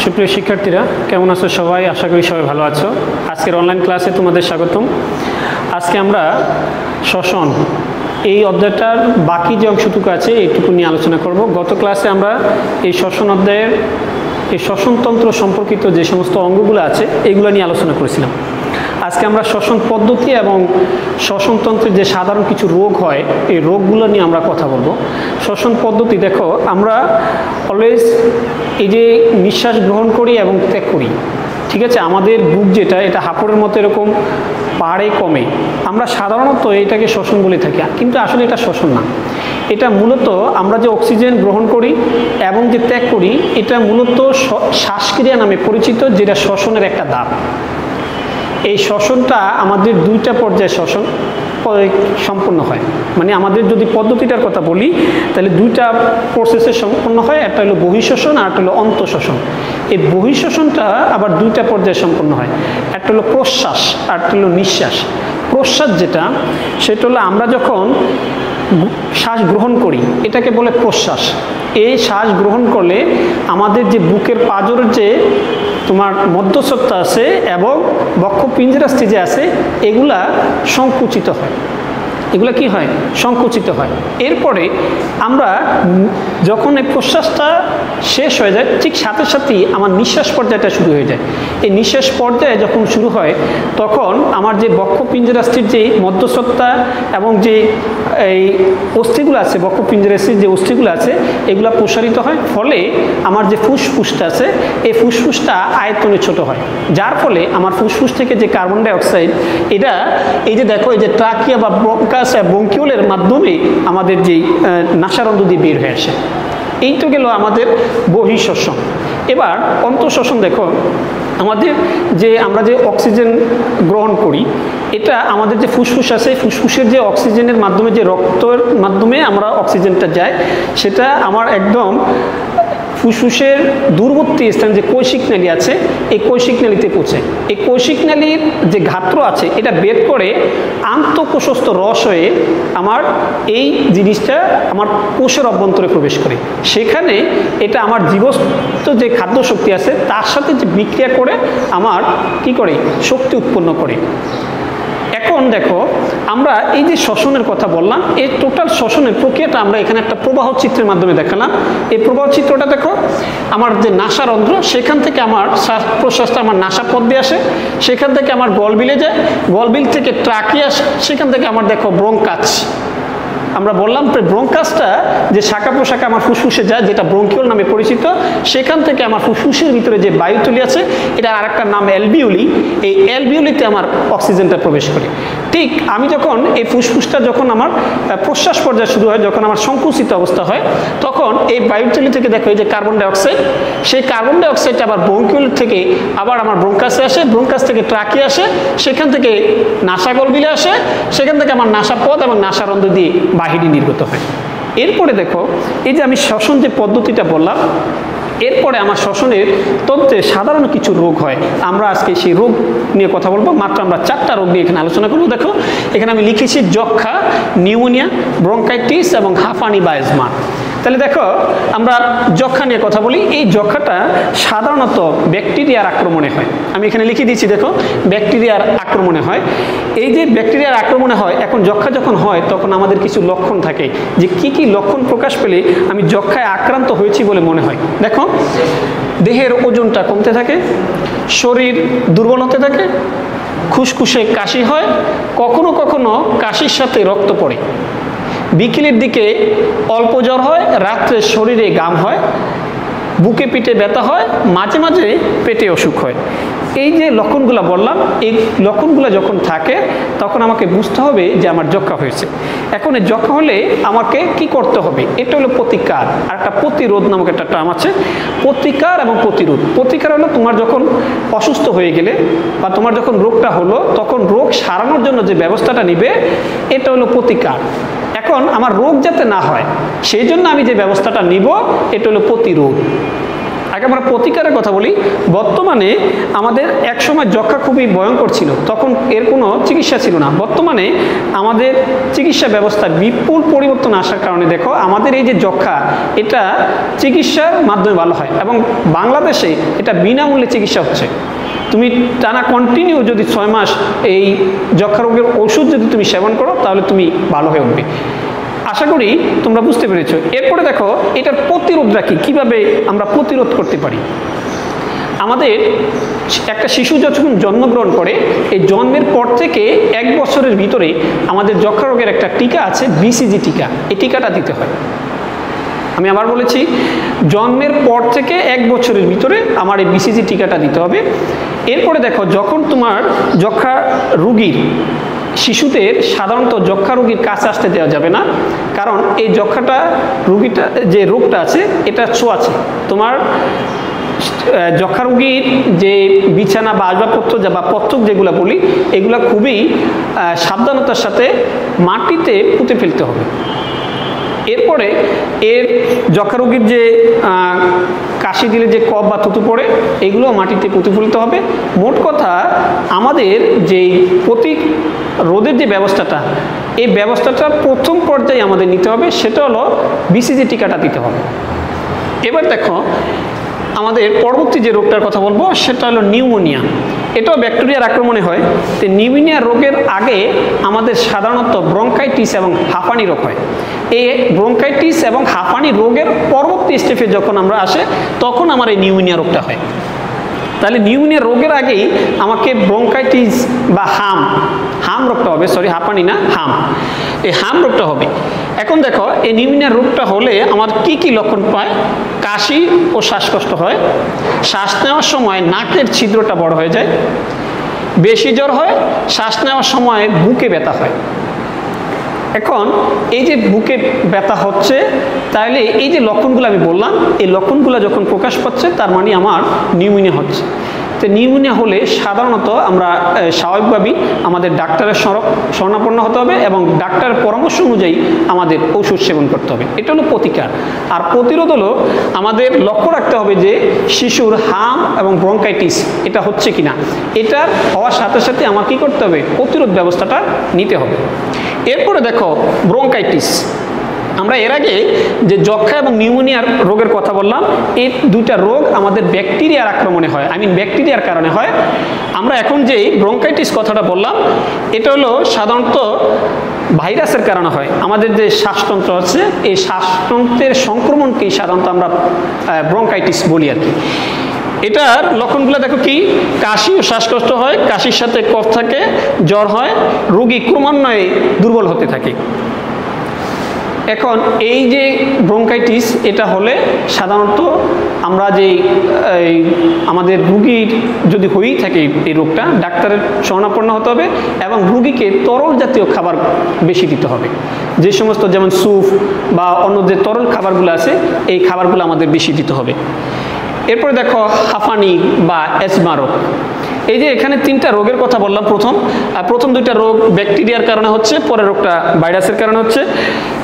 সুপ্রিয় শিক্ষার্থীরা কেমন আছো সবাই? আশা করি সবাই ভালো আছো। আজকের অনলাইন ক্লাসে তোমাদের স্বাগতম। আজকে আমরা শ্বসন এই অধ্যায়টার বাকি যে অংশটুকু আছে এইটুকু নিয়ে আলোচনা করব। গত ক্লাসে আমরা এই শ্বসন অধ্যায়ের এই শ্বসনতন্ত্র সম্পর্কিত যে সমস্ত অঙ্গগুলো আছে এগুলো নিয়ে আলোচনা করেছিলাম। আজকে আমরা শ্বসন পদ্ধতি এবং শ্বসনতন্ত্রের যে সাধারণ কিছু রোগ হয় এই রোগগুলো নিয়ে আমরা কথা বলবো। শ্বসন পদ্ধতি দেখো, আমরা অলওয়েজ এই যে নিঃশ্বাস গ্রহণ করি এবং ত্যাগ করি, ঠিক আছে? আমাদের বুক যেটা এটা হাঁপুড়ের মতো এরকম পাড়ে কমে, আমরা সাধারণত এটাকে শ্বসন বলে থাকি, কিন্তু আসলে এটা শ্বসন না। এটা মূলত আমরা যে অক্সিজেন গ্রহণ করি এবং যে ত্যাগ করি এটা মূলত শ্বাসক্রিয়া নামে পরিচিত, যেটা শ্বসনের একটা ধাপ। এই শ্বসনটা আমাদের দুইটা পর্যায়ে শ্বসন সম্পন্ন হয়। মানে আমাদের যদি পদ্ধতিটার কথা বলি তাহলে দুইটা প্রসেসে সম্পন্ন হয়, একটা হলো বহিঃশ্বসন আর একটা হলো অন্তঃশ্বসন। এই বহিঃশ্বসনটা আবার দুইটা পর্যায়ে সম্পন্ন হয়, একটা হলো প্রশ্বাস আর একটা হলো নিঃশ্বাস। প্রশ্বাস যেটা সেটা হলো আমরা যখন শ্বাস গ্রহণ করি এটাকে বলে প্রশ্বাস। এই শ্বাস গ্রহণ করলে আমাদের যে বুকের পাঁজরের যে তোমার মধ্যস্থতা আছে এবং বক্ষপিঞ্জরাস্থি যে আছে এগুলা সংকুচিত হয়। এগুলো কি হয়? সংকুচিত হয়। এরপরে আমরা যখন এই প্রশ্বাসটা শেষ হয়ে যায় ঠিক সাথে সাথেই আমার নিঃশ্বাস পর্যায়টা শুরু হয়ে যায়। এই নিঃশ্বাস পর্যায়ে যখন শুরু হয় তখন আমার যে বক্ষপিঞ্জরাস্থির যে মধ্যস্থতা এবং যে এই অস্থিগুলো আছে, বক্ষপিঞ্জরাস্থির যে অস্থিগুলো আছে এগুলো প্রসারিত হয়, ফলে আমার যে ফুসফুসটা আছে এই ফুসফুসটা আয়তনে ছোট হয়, যার ফলে আমার ফুসফুস থেকে যে কার্বন ডাই অক্সাইড এটা এই যে দেখো এই যে ট্রাকিয়া বা ব্রঙ্কিওলের মাধ্যমে আমাদের যেই নাসারন্ধ্র দিয়ে বের হয়ে আসে। এই তো গেল আমাদের বহিঃশ্বসন। এবার অন্তঃশ্বসন দেখো, আমাদের যে আমরা যে অক্সিজেন গ্রহণ করি এটা আমাদের যে ফুসফুস আছে ফুসফুসের যে অক্সিজেনের মাধ্যমে যে রক্তের মাধ্যমে আমরা অক্সিজেনটা যায় সেটা আমার একদম ফুসফুসের দূরবর্তী স্থান যে কৈশিক নালী আছে এই কৈশিক নালীতে পৌঁছে। এই কৈশিক নালীর যে গাত্র আছে এটা বের করে আন্তঃকোষস্থ রস হয়ে আমার এই জিনিসটা আমার কোষের অভ্যন্তরে প্রবেশ করে। সেখানে এটা আমার জীবস্থ যে খাদ্য শক্তি আছে তার সাথে যে বিক্রিয়া করে আমার কি করে শক্তি উৎপন্ন করে। এখন দেখো আমরা এই যে শ্বসনের কথা বললাম এই টোটাল শ্বসনের প্রক্রিয়াটা আমরা এখানে একটা প্রবাহ চিত্রের মাধ্যমে দেখালাম। এই প্রবাহ চিত্রটা দেখো, আমার যে নাসারন্ধ্র সেখান থেকে আমার শ্বাস প্রশ্বাসটা আমার নাসাপথ দিয়ে আসে, সেখান থেকে আমার গলবিলে যায়, গলবিল থেকে ট্রাকিয়া আসে, সেখান থেকে আমার দেখো ব্রঙ্কাস। আমরা বললাম ব্রঙ্কাসটা যে শাখা প্রশাখা আমার ফুসফুসে যায় যেটা ব্রঙ্কিওল নামে পরিচিত, সেখান থেকে আমার ফুসফুসের ভিতরে যে বায়ুতলি আছে এটা আরেকটা নাম অ্যালভিওলি, এই অ্যালভিওলিতে আমার অক্সিজেনটা প্রবেশ করে। ঠিক আমি যখন এই ফুসফুসটা যখন আমার প্রশ্বাস পর্যায়ে শুরু হয়, যখন আমার সংকুচিত অবস্থা হয় তখন এই বায়ুতলি থেকে দেখো এই যে কার্বন ডাই অক্সাইড, সেই কার্বন ডাই অক্সাইডটা আবার ব্রঙ্কিওল থেকে আবার আমার ব্রঙ্কাসে আসে, ব্রঙ্কাস থেকে ট্রাকিয়া আসে, সেখান থেকে নাসাগলবিলে আসে, সেখান থেকে আমার নাসাপথ এবং নাসারন্ধ্র দিয়ে বাহিরে নির্গত হয়। এরপরে দেখো এই যে আমি শ্বসন যে পদ্ধতিটা বললাম, এরপরে আমার শ্বসনের তন্ত্রে সাধারণ কিছু রোগ হয়। আমরা আজকে সেই রোগ নিয়ে কথা বলবো। মাত্র আমরা 4টা রোগ নিয়ে এখানে আলোচনা করবো। দেখো এখানে আমি লিখেছি যক্ষা, নিউমোনিয়া, ব্রঙ্কাইটিস এবং হাঁপানি বা অ্যাজমা। তাহলে দেখো আমরা যক্ষা নিয়ে কথা বলি। এই যক্ষাটা সাধারণত ব্যাকটেরিয়ার আক্রমণে হয়। আমি এখানে লিখে দিয়েছি দেখো ব্যাকটেরিয়ার আক্রমণে হয়। এই যে ব্যাকটেরিয়ার আক্রমণে হয়, এখন যক্ষা যখন হয় তখন আমাদের কিছু লক্ষণ থাকে যে কি কি লক্ষণ প্রকাশ পেলে আমি যক্ষায় আক্রান্ত হয়েছি বলে মনে হয়। দেখো দেহের ওজনটা কমতে থাকে, শরীর দুর্বল হতে থাকে, খুসখুসে কাশি হয়, কখনো কখনো কাশির সাথে রক্ত পড়ে, বিকেলের দিকে অল্প জ্বর হয়, রাত্রে শরীরে ঘাম হয়, বুকে পিঠে ব্যথা হয়, মাঝে মাঝে পেটে অসুখ হয়। এই যে লক্ষণগুলো বললাম এই লক্ষণগুলো যখন থাকে তখন আমাকে বুঝতে হবে যে আমার যক্ষা হয়েছে। এখন এই যক্ষা হলে আমাকে কি করতে হবে? এটা হলো প্রতিকার, আর একটা প্রতিরোধ নামক একটা টার্ম আছে। প্রতিকার এবং প্রতিরোধ। প্রতিকার হলো তোমার যখন অসুস্থ হয়ে গেলে বা তোমার যখন রোগটা হলো তখন রোগ সারানোর জন্য যে ব্যবস্থাটা নিবে এটা হলো প্রতিকার। এখন আমার রোগ যাতে না হয় সেই জন্য আমি যে ব্যবস্থাটা নিব এটা হলো প্রতিরোধ। আগে আমরা প্রতিকারের কথা বলি। বর্তমানে আমাদের একসময় যক্ষা খুবই ভয়ঙ্কর ছিল, তখন এর কোনো চিকিৎসা ছিল না। বর্তমানে আমাদের চিকিৎসা ব্যবস্থায় বিপুল পরিবর্তন আসার কারণে দেখো আমাদের এই যে যক্ষা, এটা চিকিৎসার মাধ্যমে ভালো হয় এবং বাংলাদেশে এটা বিনামূল্যে চিকিৎসা হচ্ছে। তুমি টানা কন্টিনিউ যদি 6 মাস এই যক্ষা রোগের ওষুধ যদি তুমি সেবন করো তাহলে তুমি ভালো হয়ে উঠবে। আশা করি তোমরা বুঝতে পেরেছো। এরপরে দেখো এটার প্রতিরোধটা কি, কীভাবে আমরা প্রতিরোধ করতে পারি। আমাদের একটা শিশু যখন জন্মগ্রহণ করে, এই জন্মের পর থেকে 1 বছরের ভিতরে আমাদের যক্ষা রোগের একটা টিকা আছে, বিসিজি টিকা। এই টিকাটা দিতে হয়। আমি আবার বলেছি, জন্মের পর থেকে 1 বছরের ভিতরে আমার এই বিসিজি টিকাটা দিতে হবে। এরপরে দেখো যখন তোমার যক্ষা রোগীর, শিশুদের সাধারণত যক্ষা রোগীর কাছে আসতে দেওয়া যাবে না, কারণ এই যক্ষাটা রোগীটা যে রোগটা আছে এটা ছোঁয়াচে। তোমার যক্ষা রোগীর যে বিছানা বা আসবাবপত্র বা পত্রক যেগুলো বলি, এগুলো খুবই সাবধানতার সাথে মাটিতে পুঁতে ফেলতে হবে। এরপরে এর যক্ষা রোগীর যে কাশি দিলে যে কফ বা থুতু পড়ে, এগুলো মাটিতে পুঁতে ফেলতে হবে। মোট কথা আমাদের যেই প্রতিরোধের যে ব্যবস্থাটা, এই ব্যবস্থাটার প্রথম পর্যায়ে আমাদের নিতে হবে, সেটা হলো বিসিজি টিকাটা দিতে হবে। এবার দেখো আমাদের পরবর্তী যে রোগটার কথা বলবো সেটা হলো নিউমোনিয়া। এটাও ব্যাকটেরিয়ার আক্রমণে হয়। তো নিউমোনিয়া রোগের আগে আমাদের সাধারণত ব্রঙ্কাইটিস এবং হাঁপানি রোগ হয়। এই ব্রঙ্কাইটিস এবং হাঁপানি রোগের পরবর্তী স্টেপে যখন আমরা আসে, তখন আমার এই নিউমোনিয়া রোগটা হয়। তাহলে নিউমোনিয়া রোগের আগেই আমাকে ব্রঙ্কাইটিস বা হাম রোগটা হবে, সরি হাঁপানি না, এই হাম রোগটা হবে। এখন দেখো এই নিউমোনিয়া রোগটা হলে আমার কি কি লক্ষণ পায়? কাশি ও শ্বাসকষ্ট হয়, শ্বাস নেওয়ার সময় নাকের ছিদ্রটা বড় হয়ে যায়, বেশি জ্বর হয়, শ্বাস নেওয়ার সময় বুকে ব্যথা হয়। এখন এই যে বুকে ব্যথা হচ্ছে, তাহলে এই যে লক্ষণগুলো আমি বললাম, এই লক্ষণগুলো যখন প্রকাশ পাচ্ছে তার মানে আমার নিউমোনিয়া হচ্ছে। তো নিউমোনিয়া হলে সাধারণত আমরা স্বাভাবিকভাবেই আমাদের ডাক্তারের শরণাপন্ন হতে হবে এবং ডাক্তারের পরামর্শ অনুযায়ী আমাদের ওষুধ সেবন করতে হবে। এটা হলো প্রতিকার। আর প্রতিরোধ হলো আমাদের লক্ষ্য রাখতে হবে যে শিশুর হাম এবং ব্রঙ্কাইটিস এটা হচ্ছে কিনা। এটার হওয়ার সাথে সাথে আমার কী করতে হবে? প্রতিরোধ ব্যবস্থাটা নিতে হবে। এরপরে দেখো ব্রঙ্কাইটিস, আমরা এর আগে যে যক্ষা এবং নিউমোনিয়ার রোগের কথা বললাম, এই দুইটা রোগ আমাদের ব্যাকটেরিয়ার আক্রমণে হয়, ব্যাকটেরিয়ার কারণে হয়। আমরা এখন যে ব্রঙ্কাইটিস কথাটা বললাম, এটা হলো সাধারণত ভাইরাসের কারণে হয়। আমাদের যে শ্বাসতন্ত্র আছে, এই শ্বাসতন্ত্রের সংক্রমণকেই সাধারণত আমরা ব্রঙ্কাইটিস বলি আর কি। এটার লক্ষণগুলো দেখো কি, কাশি ও শ্বাসকষ্ট হয়, কাশির সাথে কফ থাকে, জ্বর হয়, রোগী ক্রমান্বয়ে দুর্বল হতে থাকে। এখন এই যে ব্রঙ্কাইটিস এটা হলে সাধারণত আমরা যে আমাদের রুগীর যদি হয়েই থাকে এই রোগটা, ডাক্তারের শরণাপন্ন হতে হবে এবং রুগীকে তরল জাতীয় খাবার বেশি দিতে হবে। যে সমস্ত যেমন স্যুপ বা অন্য যে তরল খাবারগুলো আছে, এই খাবারগুলো আমাদের বেশি দিতে হবে। এরপরে দেখো হাঁপানি বা অ্যাজমা রোগ। এই যে এখানে 3টা রোগের কথা বললাম। প্রথম 2টা রোগ ব্যাকটেরিয়ার কারণে হচ্ছে, পরের রোগটা ভাইরাসের কারণে হচ্ছে।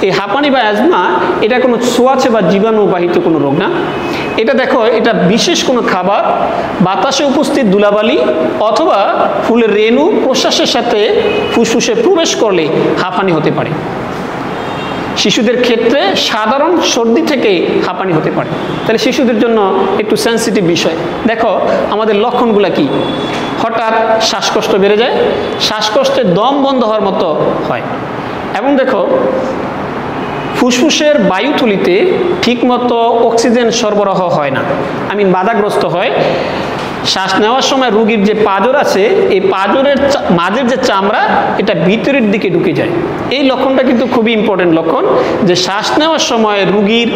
এই হাঁপানি বা অ্যাজমা এটা কোনো ছোঁয়াচে বা জীবাণুবাহিত কোনো রোগ না। এটা দেখো, এটা বিশেষ কোনো খাবার, বাতাসে উপস্থিত ধুলাবালি অথবা ফুলের রেণু প্রশ্বাসের সাথে ফুসফুসে প্রবেশ করলে হাঁপানি হতে পারে। শিশুদের ক্ষেত্রে সাধারণ সর্দি থেকে হাঁপানি হতে পারে। তাহলে শিশুদের জন্য একটু সেন্সিটিভ বিষয়। দেখো আমাদের লক্ষণগুলো কি? হঠাৎ শ্বাসকষ্ট বেড়ে যায়, শ্বাসকষ্টে দম বন্ধ হওয়ার মতো হয় এবং দেখো ফুসফুসের বায়ুথলিতে ঠিকমতো অক্সিজেন সরবরাহ হয় না, বাধাগ্রস্ত হয়। শ্বাস নেওয়ার সময় রোগীর যে পাঁজর আছে, এই পাঁজরের মাঝের যে চামড়া এটা ভিতরের দিকে ঢুকে যায়। এই লক্ষণটা কিন্তু খুবই ইম্পর্টেন্ট লক্ষণ, যে শ্বাস নেওয়ার সময় রোগীর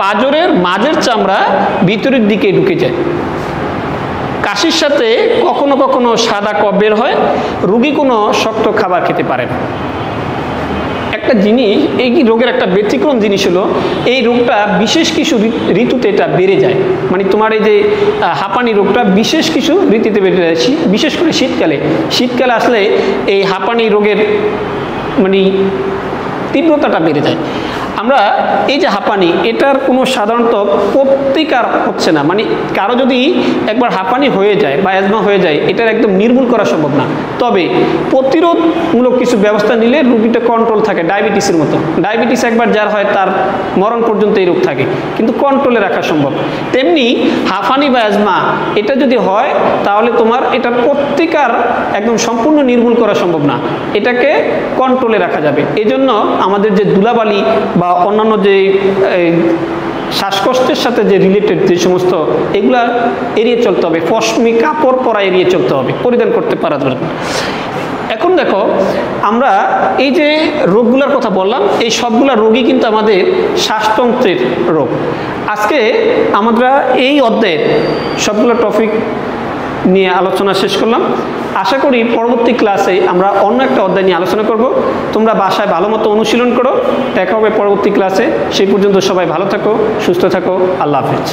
পাঁজরের মাঝের চামড়া ভিতরের দিকে ঢুকে যায়। কাশির সাথে কখনো কখনো সাদা কফ বের হয়, রোগী কোনো শক্ত খাবার খেতে পারে না। একটা জিনিস, এই রোগের একটা ব্যতিক্রম জিনিস হলো, এই রোগটা বিশেষ কিছু ঋতুতে এটা বেড়ে যায়। তোমার এই যে হাঁপানি রোগটা বিশেষ কিছু ঋতুতে বেড়ে যায়, বিশেষ করে শীতকালে আসলে এই হাঁপানি রোগের তীব্রতাটা বেড়ে যায়। আমরা এই যে হাঁপানি, এটার কোনো সাধারণত প্রতিকার হচ্ছে না, মানে কারো যদি একবার হাঁপানি হয়ে যায় বা অ্যাজমা হয়ে যায়, এটার একদম নির্মূল করা সম্ভব না। তবে প্রতিরোধমূলক কিছু ব্যবস্থা নিলে রোগীটা কন্ট্রোল থাকে, ডায়াবেটিসের মতো। ডায়াবেটিস একবার যার হয় তার মরণ পর্যন্ত এই রোগ থাকে, কিন্তু কন্ট্রোলে রাখা সম্ভব। তেমনি হাঁপানি বা অ্যাজমা এটা যদি হয় তাহলে তোমার এটার প্রতিকার একদম সম্পূর্ণ নির্মূল করা সম্ভব না, এটাকে কন্ট্রোলে রাখা যাবে। এই জন্য আমাদের যে ধুলাবালি বা অন্যান্য যে শ্বাসকষ্টের সাথে যে রিলেটেড যে সমস্ত এগুলা এড়িয়ে চলতে হবে, পশমি কাপড় পরা এড়িয়ে চলতে হবে, পরিধান করতে পারা যাবে। এখন দেখো, আমরা এই যে রোগগুলোর কথা বললাম, এই সবগুলা রোগই কিন্তু আমাদের শ্বাসতন্ত্রের রোগ। আজকে আমরা এই অধ্যায়ের সবগুলো টপিক নিয়ে আলোচনা শেষ করলাম। আশা করি পরবর্তী ক্লাসে আমরা অন্য একটা অধ্যায় নিয়ে আলোচনা করব। তোমরা বাসায় ভালো মতো অনুশীলন করো। দেখা হবে পরবর্তী ক্লাসে। সেই পর্যন্ত সবাই ভালো থাকো, সুস্থ থাকো। আল্লাহ হাফেজ।